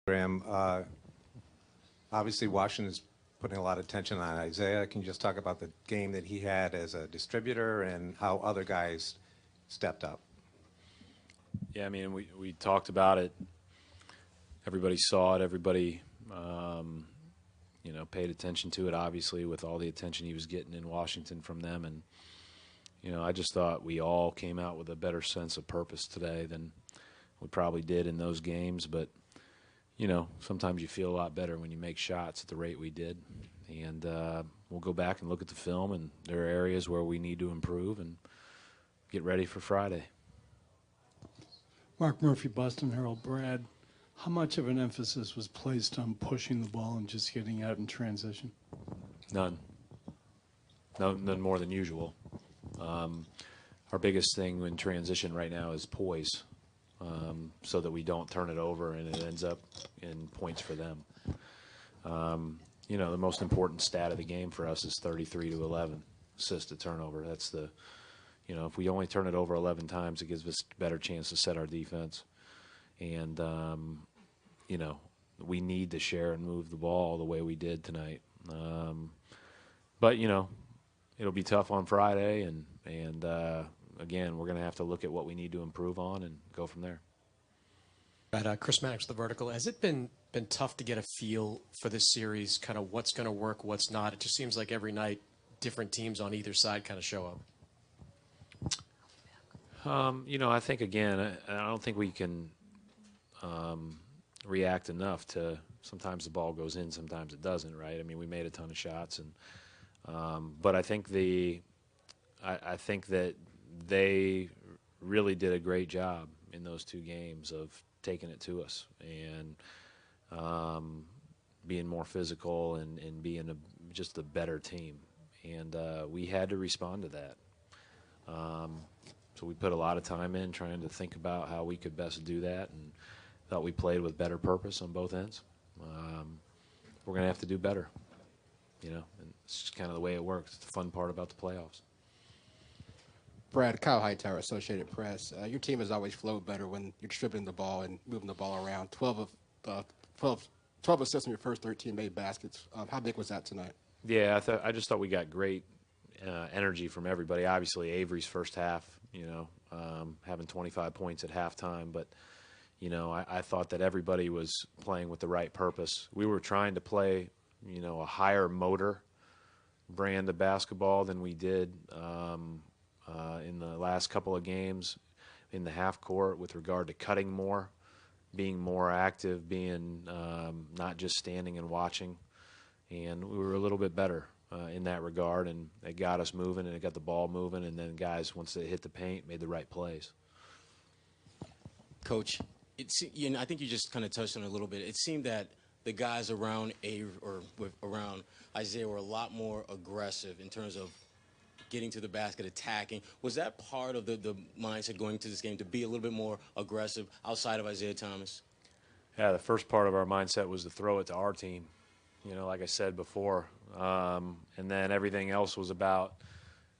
Graham, obviously Washington's putting a lot of attention on Isaiah. Can you just talk about the game that he had as a distributor and how other guys stepped up? Yeah, I mean, we talked about it. Everybody saw it. Everybody, paid attention to it, obviously, with all the attention he was getting in Washington from them. And, I just thought we all came out with a better sense of purpose today than we probably did in those games. But, sometimes you feel a lot better when you make shots at the rate we did. And we'll go back and look at the film, and there are areas where we need to improve and get ready for Friday. Mark Murphy, Boston Herald. Brad, how much of an emphasis was placed on pushing the ball and just getting out in transition? None. None more than usual. Our biggest thing in transition right now is poise, so that we don't turn it over and it ends up in points for them. The most important stat of the game for us is 33-11 assist to turnover. That's the, if we only turn it over 11 times, it gives us a better chance to set our defense. And, we need to share and move the ball the way we did tonight. But, it'll be tough on Friday. And again, we're going to have to look at what we need to improve on and go from there. Right, Chris Maddox, The Vertical. Has it been tough to get a feel for this series, kind of what's going to work, what's not? It just seems like every night different teams on either side kind of show up. I think, again, I don't think we can react enough to sometimes the ball goes in, sometimes it doesn't, right? I mean, we made a ton of shots, and but I think I think that they really did a great job in those two games of taking it to us and being more physical and being just a better team. And we had to respond to that. So we put a lot of time in trying to think about how we could best do that, and thought we played with better purpose on both ends. We're going to have to do better, and it's just kind of the way it works. It's the fun part about the playoffs. Brad, Kyle Hightower, Associated Press. Your team has always flowed better when you're distributing the ball and moving the ball around. 12 assists in your first 13 made baskets. How big was that tonight? Yeah, I just thought we got great energy from everybody. Obviously, Avery's first half, having 25 points at halftime. But, I thought that everybody was playing with the right purpose. We were trying to play, a higher motor brand of basketball than we did in the last couple of games in the half court with regard to cutting more, being more active, being not just standing and watching. And we were a little bit better in that regard, and it got us moving and it got the ball moving, and then guys, once they hit the paint, made the right plays. Coach, I think you just kind of touched on it a little bit. It seemed that the guys around around Isaiah were a lot more aggressive in terms of getting to the basket, attacking. Was that part of the mindset going into this game, to be a little bit more aggressive outside of Isaiah Thomas? Yeah, the first part of our mindset was to throw it to our team, like I said before. And then everything else was about,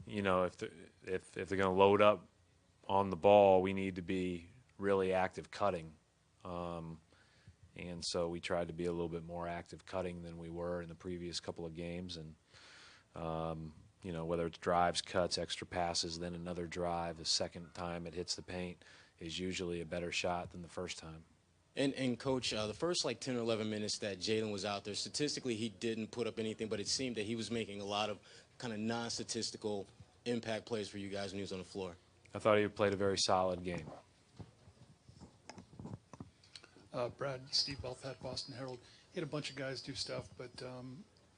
if they're going to load up on the ball, we need to be really active cutting. And so we tried to be a little bit more active cutting than we were in the previous couple of games. And, whether it's drives, cuts, extra passes, then another drive, the second time it hits the paint is usually a better shot than the first time. And Coach, the first 10 or 11 minutes that Jalen was out there, statistically he didn't put up anything, but it seemed that he was making a lot of kind of non-statistical impact plays for you guys when he was on the floor. I thought he played a very solid game. Brad, Steve Belfat, Boston Herald. He had a bunch of guys do stuff, but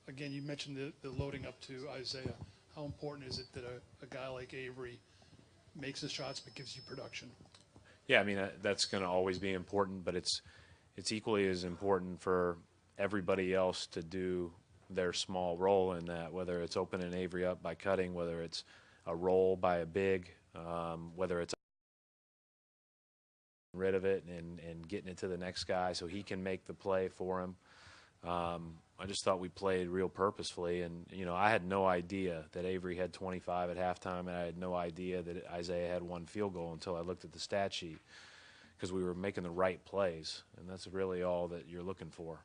again, you mentioned the loading up to Isaiah. How important is it that a guy like Avery makes the shots but gives you production? Yeah, I mean, that's going to always be important, but it's equally as important for everybody else to do their small role in that, whether it's opening Avery up by cutting, whether it's a roll by a big, whether it's rid of it and getting it to the next guy so he can make the play for him. I just thought we played real purposefully, and I had no idea that Avery had 25 at halftime, and I had no idea that Isaiah had one field goal until I looked at the stat sheet, because we were making the right plays, and that's really all that you're looking for.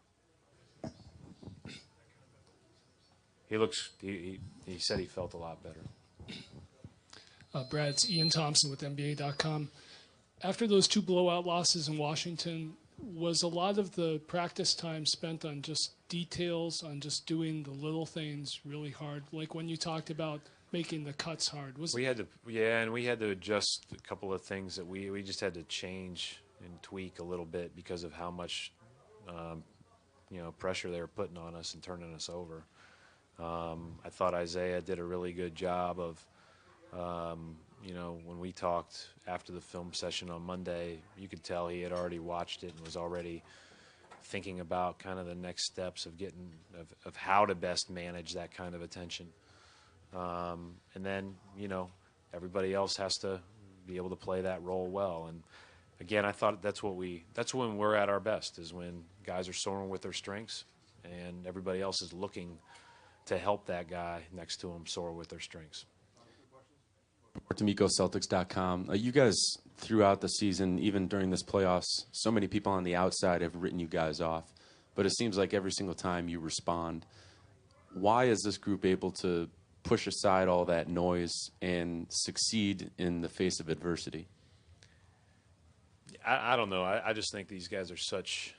He said he felt a lot better. Brad, it's Ian Thompson with NBA.com. After those 2 blowout losses in Washington, was a lot of the practice time spent on just details, on just doing the little things really hard? Like when you talked about making the cuts hard. We had to adjust a couple of things that we just had to change and tweak a little bit because of how much pressure they were putting on us and turning us over. I thought Isaiah did a really good job of, when we talked after the film session on Monday, you could tell he had already watched it and was already thinking about kind of the next steps of how to best manage that kind of attention. And then, everybody else has to be able to play that role well. And again, I thought that's when we're at our best, is when guys are soaring with their strengths and everybody else is looking to help that guy next to him soar with their strengths. Celtics.com. You guys, throughout the season, even during this playoffs, so many people on the outside have written you guys off. But it seems like every single time you respond. Why is this group able to push aside all that noise and succeed in the face of adversity? I don't know. I just think these guys are such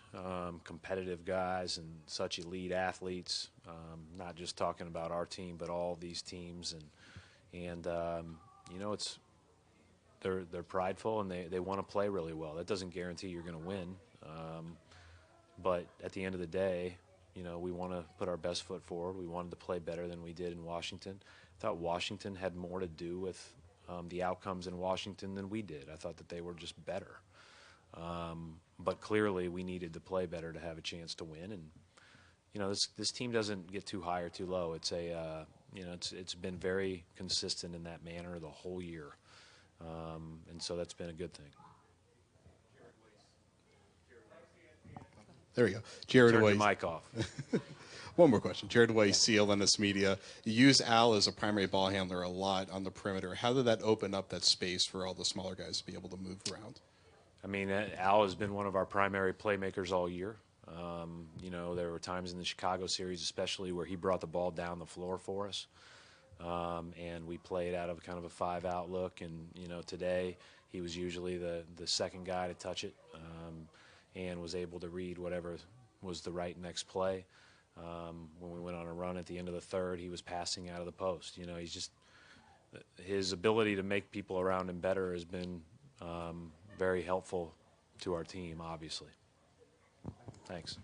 competitive guys and such elite athletes. Not just talking about our team, but all these teams, and they're prideful and they want to play really well. That doesn't guarantee you're going to win, but at the end of the day, we want to put our best foot forward. We wanted to play better than we did in Washington. I thought Washington had more to do with the outcomes in Washington than we did. I thought that they were just better. But clearly we needed to play better to have a chance to win. And, this team doesn't get too high or too low. It's it's been very consistent in that manner the whole year. And so that's been a good thing. There we go. Jared Turn Way. your mic off. One more question. Jared Way, CLNS Media. You use Al as a primary ball handler a lot on the perimeter. How did that open up that space for all the smaller guys to be able to move around? I mean, Al has been one of our primary playmakers all year. There were times in the Chicago series especially where he brought the ball down the floor for us. And we played out of kind of a 5-out look. And, today he was usually the second guy to touch it and was able to read whatever was the right next play. When we went on a run at the end of the third, he was passing out of the post. He's just – his ability to make people around him better has been very helpful to our team, obviously. Thanks.